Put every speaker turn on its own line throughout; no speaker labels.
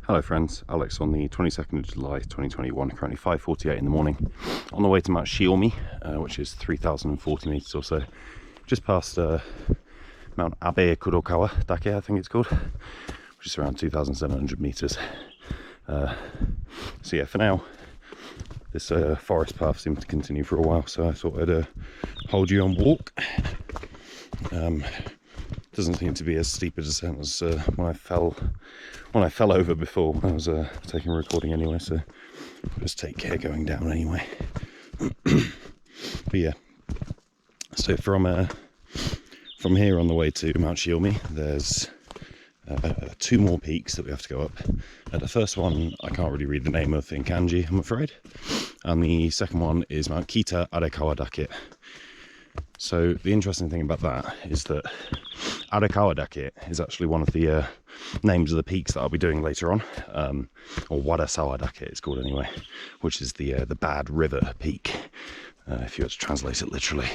Hello friends, Alex on the 22nd of July 2021, currently 5:48 in the morning, on the way to Mount Shiomi, which is 3,040 metres or so, just past Mount Abe Kurokawa Dake, I think it's called, which is around 2,700 metres. So yeah, for now, this forest path seems to continue for a while, so I thought I'd hold you on walk. Doesn't seem to be as steep a descent as when I fell over before when I was taking a recording anyway, so I'll just take care going down anyway. But yeah, so from here on the way to Mount Shiomi, there's two more peaks that we have to go up. The first one I can't really read the name of in kanji, I'm afraid, and the second one is Mount Kita Arekawa Dake. So the interesting thing about that is that Arekawa Dake is actually one of the names of the peaks that I'll be doing later on, or Wadasawa Dake it's called anyway, which is the bad river peak, if you were to translate it literally.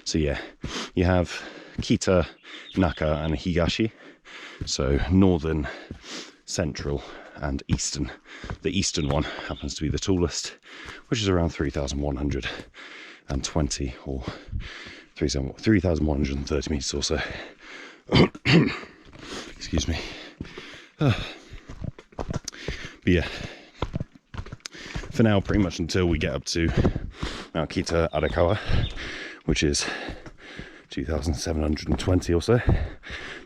So yeah, you have Kita, Naka and Higashi, so northern, central and eastern. The eastern one happens to be the tallest, which is around 3,120 or 3,130 metres or so. Excuse me. But yeah, for now, pretty much until we get up to Mount Kita Arekawa, which is 2,720 or so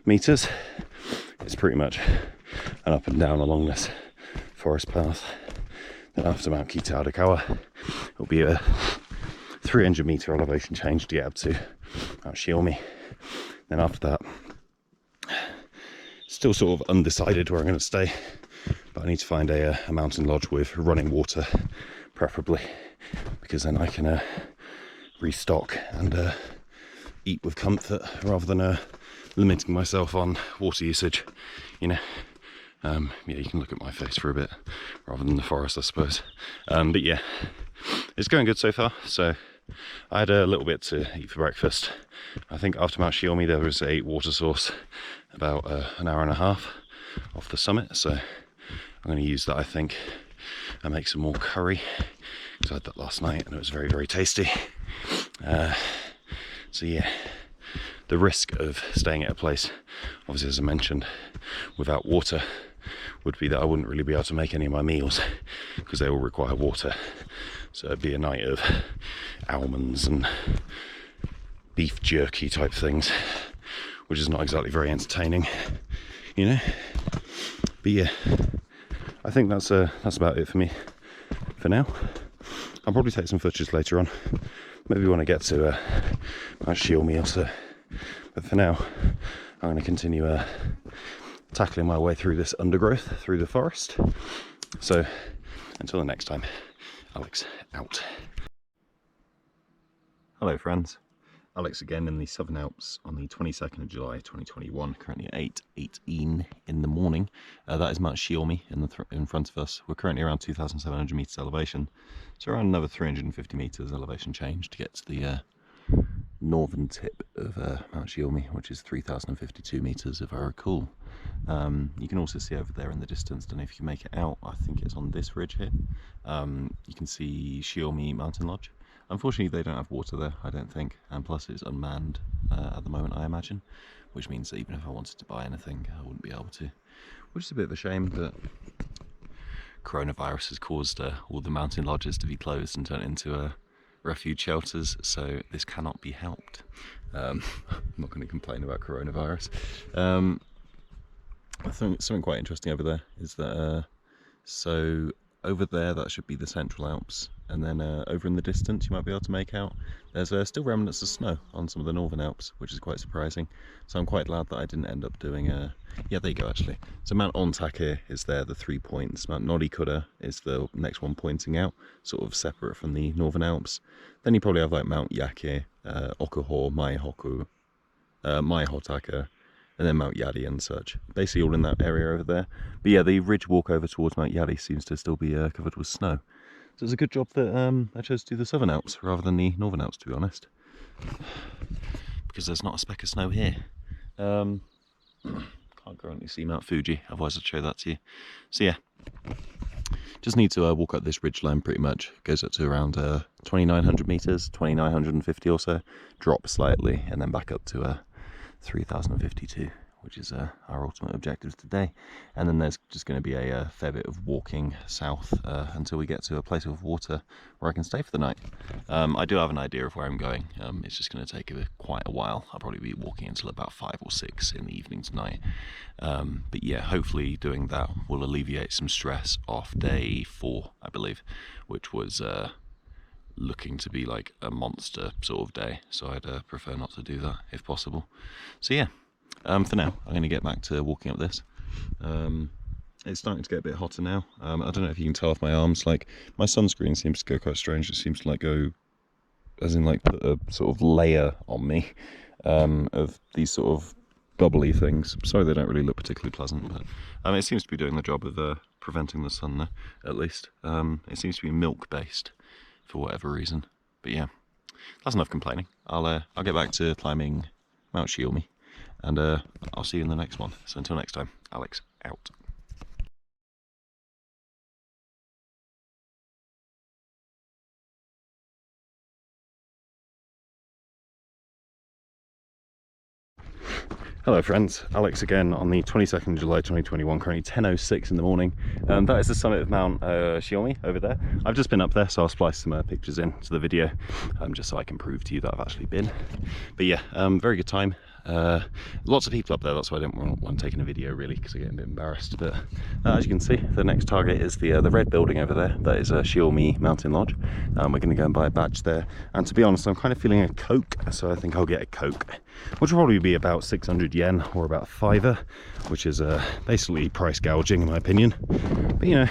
metres, it's pretty much an up and down along this forest path. Then after Mount Kita Arekawa, it'll be a 300 metre elevation change to get up to Mount Shiomi. Then after that, still sort of undecided where I'm going to stay, but I need to find a mountain lodge with running water, preferably, because then I can restock and eat with comfort rather than limiting myself on water usage, you know. Yeah, you can look at my face for a bit rather than the forest, I suppose. But yeah, it's going good so far. So I had a little bit to eat for breakfast. I think after Mount Shiomi there was a water source about an hour and a half off the summit, so I'm going to use that, I think, and make some more curry, because I had that last night and it was very, very tasty. So yeah, the risk of staying at a place, obviously as I mentioned, without water would be that I wouldn't really be able to make any of my meals because they all require water. So it'd be a night of almonds and beef jerky type things, which is not exactly very entertaining, you know. But yeah, I think that's about it for me for now. I'll probably take some footage later on, maybe when I get to Mount Shiomi or so. But for now, I'm going to continue tackling my way through this undergrowth, through the forest. So until the next time, Alex out. Hello friends, Alex again in the Southern Alps on the 22nd of July 2021, currently at 8:18 in the morning. That is Mount Shiomi in front of us. We're currently around 2,700 metres elevation, so around another 350 metres elevation change to get to the northern tip of Mount Shiomi, which is 3,052 metres if I recall. You can also see over there in the distance, don't know if you can make it out, I think it's on this ridge here, you can see Shiomi Mountain Lodge. Unfortunately they don't have water there, I don't think, and plus it's unmanned at the moment, I imagine, which means that even if I wanted to buy anything I wouldn't be able to, which is a bit of a shame that coronavirus has caused all the mountain lodges to be closed and turned into refuge shelters, so this cannot be helped. I'm not going to complain about coronavirus. I think something quite interesting over there is that so over there that should be the Central Alps, and then over in the distance you might be able to make out there's still remnants of snow on some of the Northern Alps, which is quite surprising. So I'm quite glad that I didn't end up doing yeah, there you go actually. So Mount Ontake is there, the 3 points. Mount Norikura is the next one pointing out, sort of separate from the Northern Alps. Then you probably have like Mount Yake, Okuho, Maihotake, and then Mount Yadi and such. Basically all in that area over there. But yeah, the Ridgewalk over towards Mount Yadi seems to still be covered with snow. So it's a good job that I chose to do the Southern Alps rather than the Northern Alps, to be honest. Because there's not a speck of snow here. Can't can't currently see Mount Fuji, otherwise I'd show that to you. So yeah, just need to walk up this ridge line pretty much. It goes up to around 2,900 meters, 2,950 or so, drop slightly, and then back up to 3,052, which is our ultimate objective today. And then there's just going to be a fair bit of walking south until we get to a place with water where I can stay for the night. I do have an idea of where I'm going. It's just going to take quite a while. I'll probably be walking until about 5 or 6 in the evening tonight. But yeah, hopefully doing that will alleviate some stress off day 4, I believe, which was looking to be like a monster sort of day. So I'd prefer not to do that if possible. So yeah. For now, I'm going to get back to walking up this. It's starting to get a bit hotter now. I don't know if you can tell off my arms, like my sunscreen seems to go quite strange. It seems to like go, as in like put a sort of layer on me of these sort of bubbly things. Sorry they don't really look particularly pleasant, but it seems to be doing the job of preventing the sun though, at least. It seems to be milk based for whatever reason. But yeah, that's enough complaining. I'll get back to climbing Mount Shielmi. And I'll see you in the next one. So until next time, Alex out. Hello friends, Alex again on the 22nd of July 2021, currently 10:06 in the morning. That is the summit of Mount Shielmi over there. I've just been up there, so I'll splice some pictures into the video, just so I can prove to you that I've actually been. But yeah, very good time. Lots of people up there, that's why I didn't want taking a video really, because I get a bit embarrassed. But as you can see, the next target is the red building over there. That is Shielmi Mountain Lodge. We're going to go and buy a badge there. And to be honest, I'm kind of feeling a Coke, so I think I'll get a Coke, which will probably be about 600 yen or about £5, which is basically price gouging in my opinion. But you know,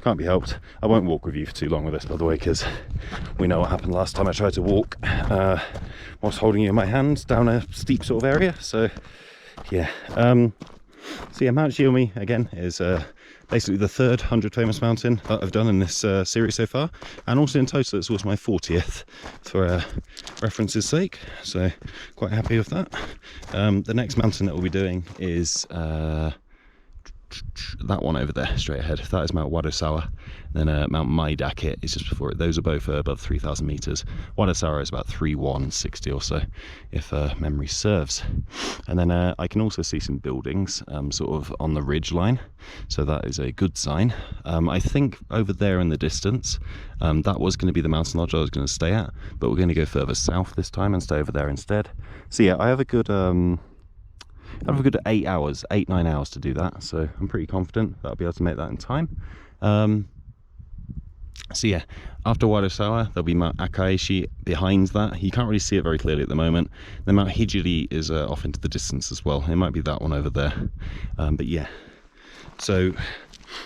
can't be helped. I won't walk with you for too long with this, by the way, because we know what happened last time I tried to walk whilst holding you in my hands down a steep sort of area. So yeah, Mount Shielmi again is basically the third 100 famous mountain that I've done in this series so far, and also in total it's also my 40th for reference's sake, so quite happy with that. The next mountain that we'll be doing is that one over there straight ahead. That is Mount Wadasawa. Then Mount Maidake is just before it. Those are both above 3,000 meters. Wadasawa is about 3,160 or so, if memory serves. And then I can also see some buildings sort of on the ridge line, so that is a good sign. I think over there in the distance, that was going to be the mountain lodge I was going to stay at, but we're going to go further south this time and stay over there instead. So yeah, I have a good 8 hours, 8-9 hours to do that, so I'm pretty confident that I'll be able to make that in time. So yeah, after Wadasawa there'll be Mount Akaishi behind that. You can't really see it very clearly at the moment. Then Mount Hijiri is off into the distance as well. It might be that one over there. But yeah, so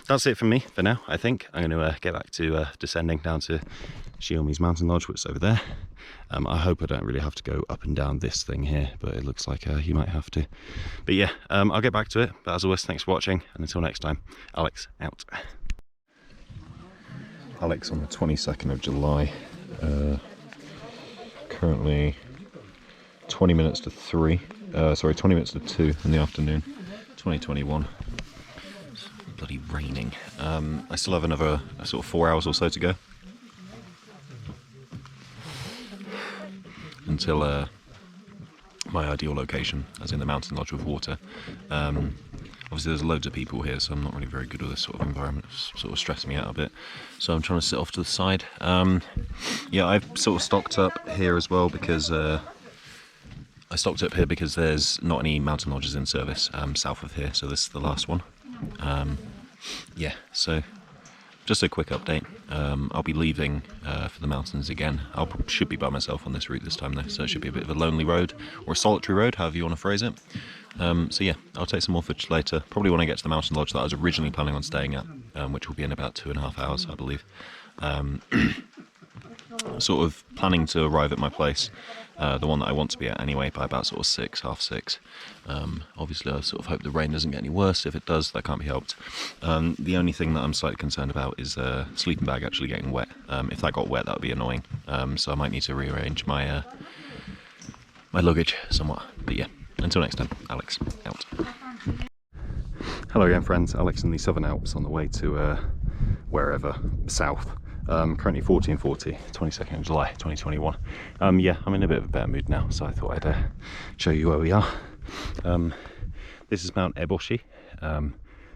that's it from me for now. I think I'm going to get back to descending down to Shielmi's Mountain Lodge, which is over there. I hope I don't really have to go up and down this thing here, but it looks like you might have to. But yeah, I'll get back to it. But as always, thanks for watching, and until next time, Alex out. Alex on the 22nd of July. Currently 20 minutes to 3. Sorry, 20 minutes to 2 in the afternoon, 2021. It's bloody raining. I still have another sort of 4 hours or so to go until my ideal location, as in the mountain lodge with water. Obviously there's loads of people here, so I'm not really very good with this sort of environment. It's sort of stressing me out a bit, so I'm trying to sit off to the side. Yeah, I've sort of stocked up here as well, because there's not any mountain lodges in service south of here, so this is the last one. Yeah, so just a quick update. I'll be leaving for the mountains again. Should be by myself on this route this time though, so it should be a bit of a lonely road, or a solitary road, however you want to phrase it. So yeah, I'll take some more footage later, probably when I get to the mountain lodge that I was originally planning on staying at, which will be in about 2.5 hours, I believe. Sort of planning to arrive at my place, the one that I want to be at anyway, by about sort of 6, half 6. Obviously I sort of hope the rain doesn't get any worse. If it does, that can't be helped. The only thing that I'm slightly concerned about is sleeping bag actually getting wet. If that got wet, that would be annoying, so I might need to rearrange my my luggage somewhat. But yeah, until next time, Alex out. Hello again friends, Alex in the Southern Alps on the way to wherever, south. Currently 1440, 22nd of July 2021. Yeah, I'm in a bit of a better mood now, so I thought I'd show you where we are. This is Mount Eboshi,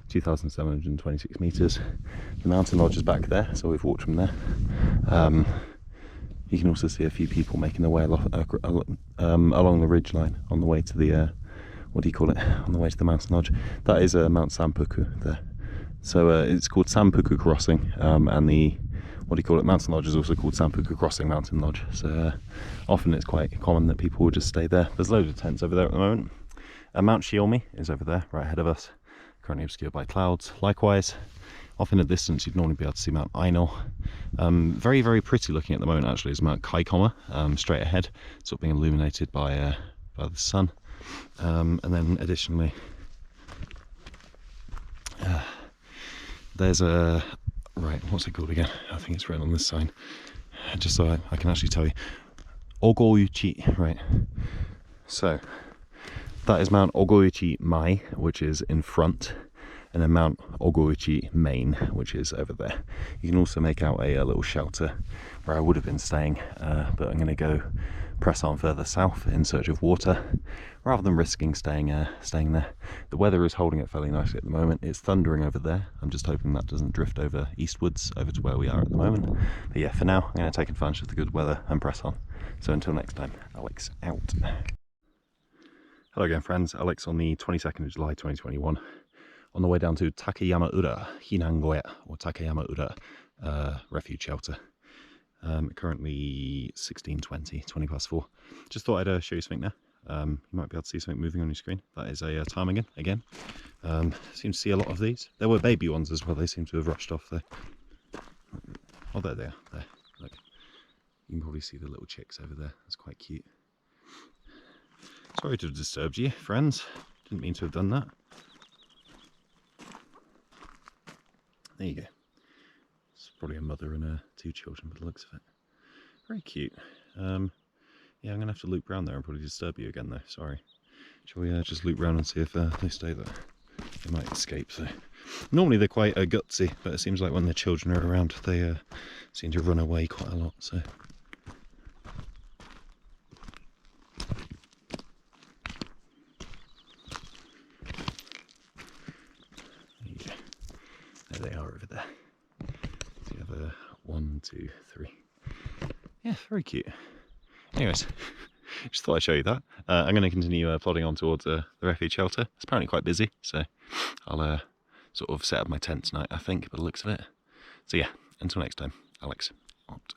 2,726 metres. The mountain lodge is back there, so we've walked from there. You can also see a few people making their way along the ridge line on the way to the what do you call it, on the way to the mountain lodge. That is Mount Sanpuku there. So it's called Sanpuku Crossing, and the, what do you call it, mountain lodge is also called Sanpuku Crossing Mountain Lodge. So often it's quite common that people will just stay there. There's loads of tents over there at the moment. Mount Shiomi is over there, right ahead of us, currently obscured by clouds. Likewise, off in the distance you'd normally be able to see Mount Ainol. Very, very pretty looking at the moment actually is Mount Kaikoma, straight ahead, sort of being illuminated by the sun. And then additionally there's a, right, what's it called again? I think it's written on this sign, just so I can actually tell you. Ogoyuchi, right. So that is Mount Ogoyuchi Mai, which is in front, and then Mount Ogoyuchi Main, which is over there. You can also make out a little shelter where I would have been staying, but I'm going to go press on further south in search of water rather than risking staying there. The weather is holding it fairly nicely at the moment. It's thundering over there. I'm just hoping that doesn't drift over eastwards over to where we are at the moment. But yeah, for now I'm going to take advantage of the good weather and press on. So until next time, Alex out. Hello again friends, Alex on the 22nd of July 2021 on the way down to Takeyama-ura Hinangoya, or Takeyama-ura refuge shelter. Currently 16:20, 20 past 4. Just thought I'd show you something there. You might be able to see something moving on your screen. That is a ptarmigan again. Seem to see a lot of these. There were baby ones as well. They seem to have rushed off there. Oh, there they are. There, look. You can probably see the little chicks over there. That's quite cute. Sorry to have disturbed you, friends. Didn't mean to have done that. There you go. It's probably a mother and two children by the looks of it. Very cute. Yeah, I'm going to have to loop around there and probably disturb you again though, sorry. Shall we just loop around and see if they stay there? They might escape, so. Normally they're quite gutsy, but it seems like when their children are around they seem to run away quite a lot, so. There you go. There they are over there. So you have a 1, 2, 3. Yeah, very cute. Anyways, just thought I'd show you that. I'm going to continue plodding on towards the refuge shelter. It's apparently quite busy, so I'll sort of set up my tent tonight, I think, by the looks of it. So yeah, until next time, Alex out.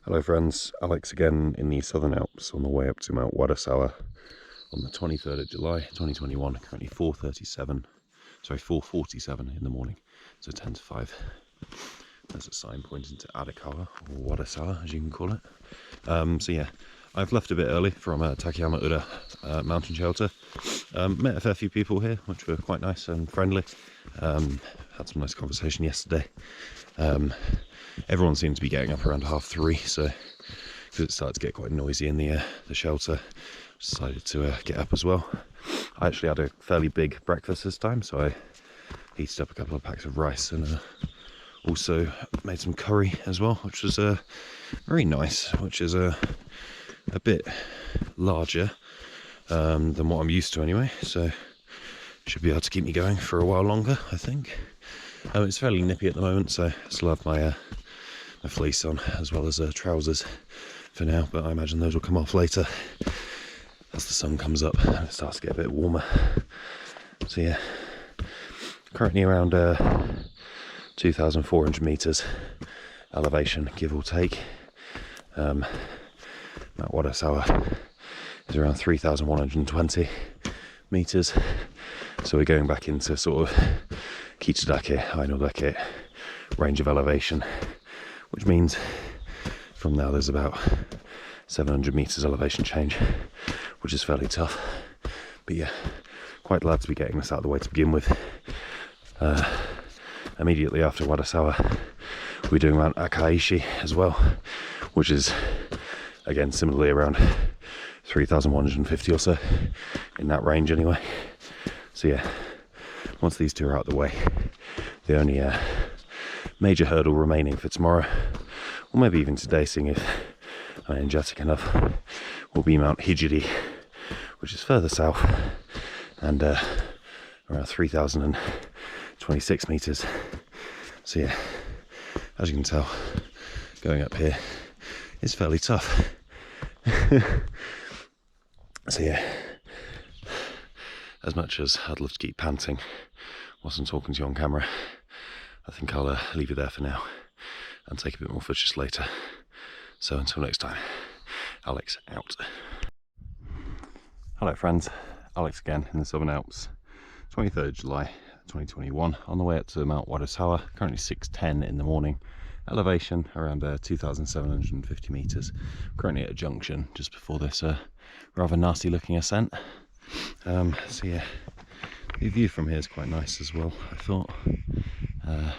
Hello friends, Alex again in the Southern Alps on the way up to Mount Wadasawa on the 23rd of July 2021, currently 4:47 in the morning, so 10 to 5. There's a sign pointing to Adakawa, or Wadasawa as you can call it. So yeah, I've left a bit early from Takeyama-ura mountain shelter. Met a fair few people here, which were quite nice and friendly. Had some nice conversation yesterday. Everyone seemed to be getting up around 3:30, so because it started to get quite noisy in the shelter, decided to get up as well. I actually had a fairly big breakfast this time, so I heated up a couple of packs of rice and also made some curry as well, which was very nice, which is a bit larger than what I'm used to anyway, so should be able to keep me going for a while longer, I think. It's fairly nippy at the moment, so I still have my fleece on as well as trousers for now, but I imagine those will come off later as the sun comes up and it starts to get a bit warmer. So yeah, currently around 2,400 metres elevation, give or take. Mount Wadasawa is around 3,120 metres, so we're going back into sort of Kichidake, Ainodake range of elevation, which means from now there's about 700 metres elevation change, which is fairly tough. But yeah, quite glad to be getting this out of the way to begin with. Immediately after Wadasawa, we're doing Mount Akaishi as well, which is again similarly around 3,150 or so, in that range anyway. So yeah, once these two are out of the way, the only major hurdle remaining for tomorrow, or maybe even today, seeing if I'm energetic enough, will be Mount Hijiri, which is further south and around 3,026 meters. So yeah, as you can tell, going up here is fairly tough. So yeah, as much as I'd love to keep panting whilst I'm talking to you on camera, I think I'll leave it there for now and take a bit more footage later. So until next time, Alex out. Hello friends, Alex again in the Southern Alps, 23rd July 2021, on the way up to Mount Wadashawa, currently 6:10 in the morning, elevation around 2,750 meters, currently at a junction just before this rather nasty looking ascent. So yeah, the view from here is quite nice as well, I thought. There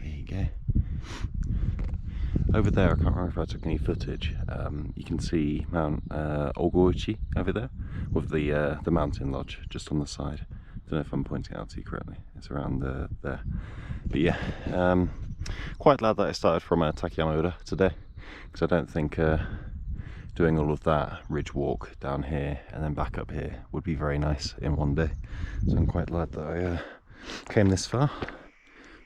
you go. Over there, I can't remember if I took any footage. You can see Mount Ogoichi over there, with the mountain lodge just on the side. Don't know if I'm pointing out to you correctly. It's around there. But yeah, quite glad that I started from Takayama today, because I don't think doing all of that Ridgewalk down here and then back up here would be very nice in one day. So I'm quite glad that I came this far.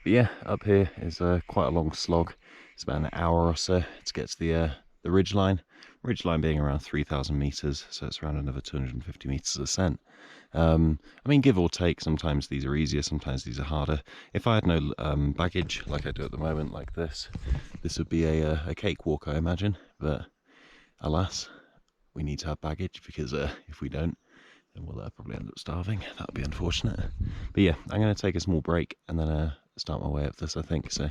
But yeah, up here is quite a long slog. It's about an hour or so to get to the ridgeline. Ridgeline being around 3,000 meters, so it's around another 250 meters ascent. I mean, give or take, sometimes these are easier, sometimes these are harder. If I had no baggage, like I do at the moment, like this would be a cakewalk, I imagine. But alas, we need to have baggage, because if we don't, then we'll probably end up starving. That would be unfortunate. But yeah, I'm going to take a small break and then start my way up this, I think. So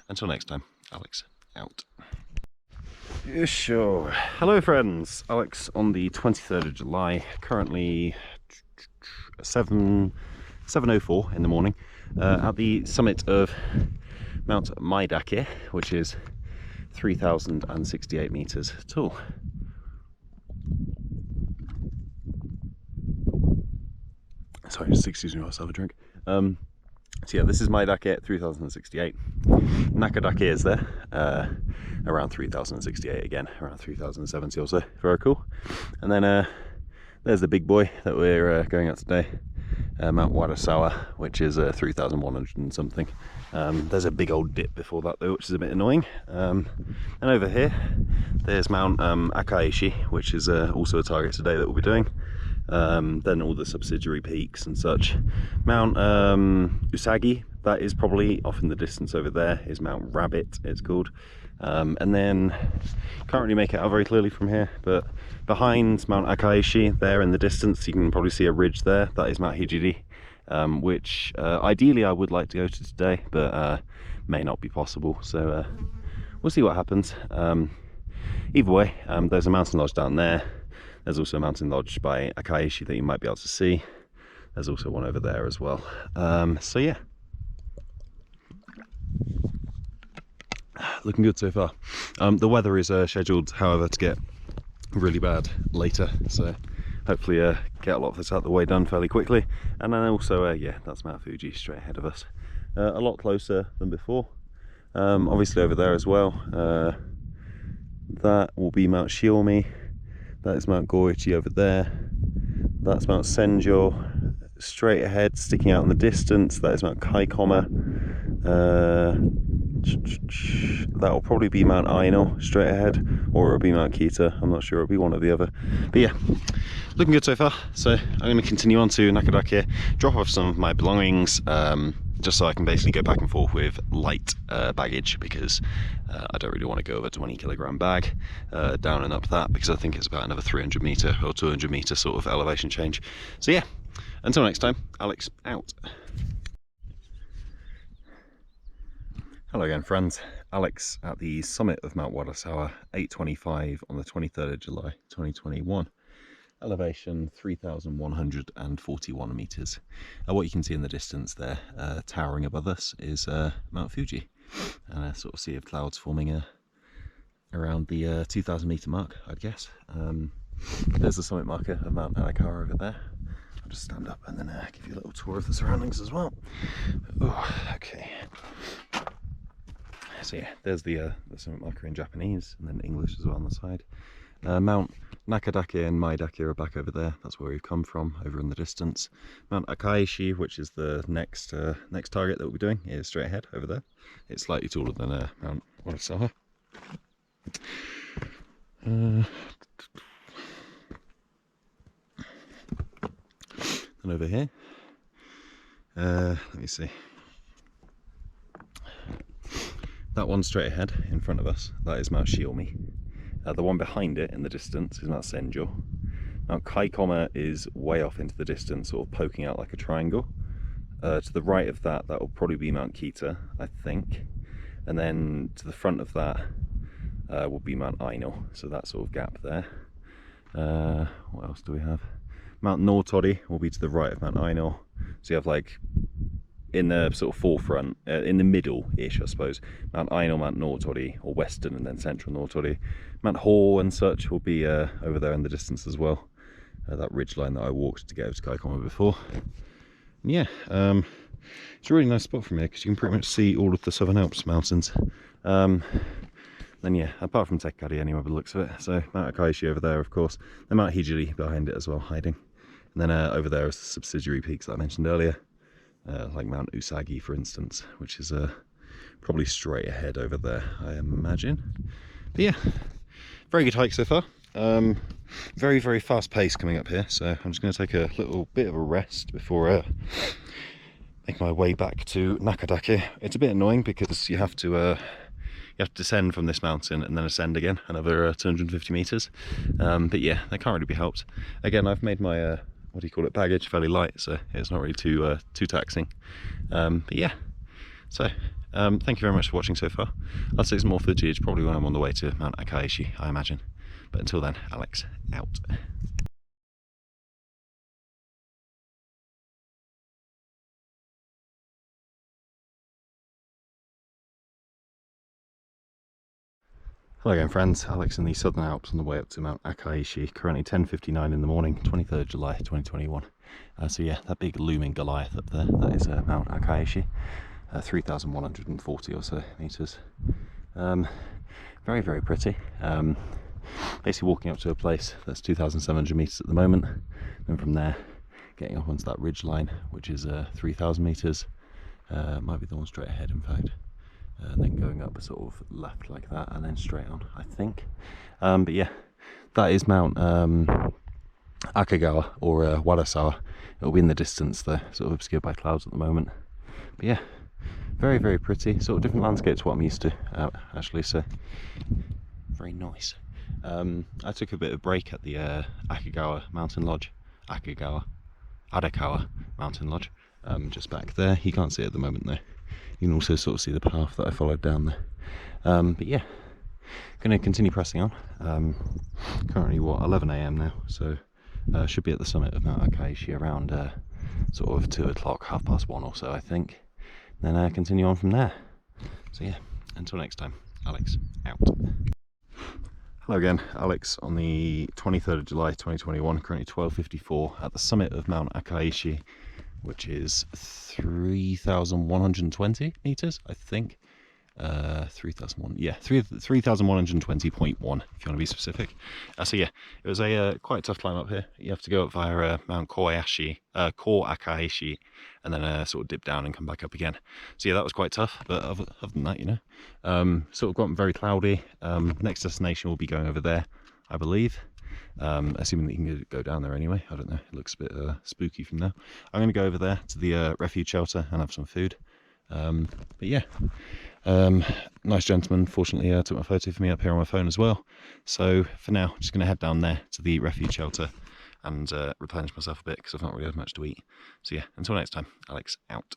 until next time, Alex out. Sure. Hello friends, Alex on the 23rd of July, currently 7:04 in the morning, at the summit of Mount Maidake, which is 3,068 meters tall. Sorry, just excuse me whilst I have a drink. So yeah, this is Maidake at 3,068. Nakadake is there, around 3,068 again, around 3,070 or so. Very cool. And then there's the big boy that we're going up today, Mount Wadashawa, which is 3,100 and something. There's a big old dip before that though, which is a bit annoying. And over here, there's Mount Akaishi, which is also a target today that we'll be doing. Then all the subsidiary peaks and such. Mount Usagi, that is probably off in the distance over there, is Mount Rabbit, it's called. And then, can't really make it out very clearly from here, but behind Mount Akaishi, there in the distance, you can probably see a ridge there. That is Mount Hijiri, which ideally I would like to go to today, but may not be possible. So we'll see what happens. Either way, there's a mountain lodge down there. There's also a mountain lodge by Akaishi that you might be able to see. There's also one over there as well. So yeah, looking good so far. The weather is scheduled, however, to get really bad later, so hopefully get a lot of this out of the way done fairly quickly. And then also, yeah, that's Mount Fuji straight ahead of us. A lot closer than before. Obviously over there as well, that will be Mount Shiomi. That is Mount Goichi over there. That's Mount Senjo straight ahead, sticking out in the distance. That is Mount Kaikoma. That will probably be Mount Aino straight ahead, or it'll be Mount Kita. I'm not sure, it'll be one or the other. But yeah, looking good so far. So I'm going to continue on to Nakadake, drop off some of my belongings, just so I can basically go back and forth with light baggage, because I don't really want to go over 20-kilogram bag down and up that, because I think it's about another 300 meter or 200 meter sort of elevation change. So yeah, until next time, Alex out. Hello again friends, Alex at the summit of Mount Wadashawa, 8:25 on the 23rd of July 2021. Elevation 3,141 meters. What you can see in the distance there, towering above us, is Mount Fuji, and a sort of sea of clouds forming around the 2,000 meter mark, I'd guess. There's the summit marker of Mount Norikura over there. I just stand up and then give you a little tour of the surroundings as well. Oh, okay. So yeah, there's the summit marker in Japanese and then English as well on the side. Mount Nakadake and Maidake are back over there. That's where we've come from, over in the distance. Mount Akaishi, which is the next target that we'll be doing, is straight ahead over there. It's slightly taller than Mount Urasawa. And over here, let me see. That one straight ahead in front of us, that is Mount Shiomi. The one behind it in the distance is Mount Senjo. Mount Kaikoma is way off into the distance, sort of poking out like a triangle. To the right of that, that will probably be Mount Kita, I think. And then to the front of that will be Mount Aino, so that sort of gap there. What else do we have? Mount Notori will be to the right of Mount Aino. So you have like, in the sort of forefront, in the middle-ish, I suppose, Mount Aino, Mount Notori, or western and then central Notori. Mount Ho and such will be over there in the distance as well. That ridge line that I walked to get over to Kaikoma before. And yeah, it's a really nice spot from here because you can pretty much see all of the Southern Alps mountains. Then yeah, apart from Tekkari anyway by the looks of it. So Mount Akaishi over there, of course. Then Mount Hijiri behind it as well, hiding. And then over there is the subsidiary peaks that I mentioned earlier. Like Mount Usagi, for instance, which is probably straight ahead over there, I imagine. But yeah, very good hike so far. Very, very fast pace coming up here, so I'm just going to take a little bit of a rest before make my way back to Nakadake. It's a bit annoying because you have to descend from this mountain and then ascend again another 250 meters. But yeah, that can't really be helped. Again, I've made my what do you call it, baggage fairly light, so it's not really too taxing. But yeah, so thank you very much for watching so far. I'll take some more footage probably when I'm on the way to Mount Akaishi, I imagine. But until then, Alex out. Hello again friends, Alex in the Southern Alps on the way up to Mount Akaishi, currently 10:59 in the morning, 23rd July 2021. So yeah, that big looming Goliath up there, that is Mount Akaishi, 3,140 or so meters. Very, very pretty. Basically walking up to a place that's 2,700 meters at the moment, and from there getting up onto that ridge line, which is 3,000 meters. Might be the one straight ahead in fact. And then going up sort of left like that and then straight on, I think. But yeah, that is Mount Akagawa or Wadasawa. It'll be in the distance there, sort of obscured by clouds at the moment. But yeah, very, very pretty, sort of different landscape to what I'm used to actually, so very nice. I took a bit of break at the Akagawa Mountain Lodge, Adakawa Mountain Lodge, just back there. You can't see it at the moment though. You can also sort of see the path that I followed down there. But yeah, going to continue pressing on. Currently what, 11 AM now, so should be at the summit of Mount Akaishi around sort of 2 o'clock, 1:30 or so I think. Then continue on from there. So yeah, until next time, Alex out. Hello again, Alex on the 23rd of July 2021, currently 12:54 at the summit of Mount Akaishi, which is 3,120 meters, I think. 3,120, yeah, 3,120.1 if you want to be specific. So yeah, it was a quite tough climb up here. You have to go up via Mount Akaishi, and then sort of dip down and come back up again. So yeah, that was quite tough, but other than that, you know, sort of gotten very cloudy. Next destination will be going over there, I believe. Assuming that you can go down there anyway. I don't know, it looks a bit spooky from now. I'm going to go over there to the refuge shelter and have some food. But yeah, nice gentleman fortunately took my photo for me up here on my phone as well. So for now, just going to head down there to the refuge shelter and replenish myself a bit because I've not really had much to eat. So yeah, until next time, Alex out.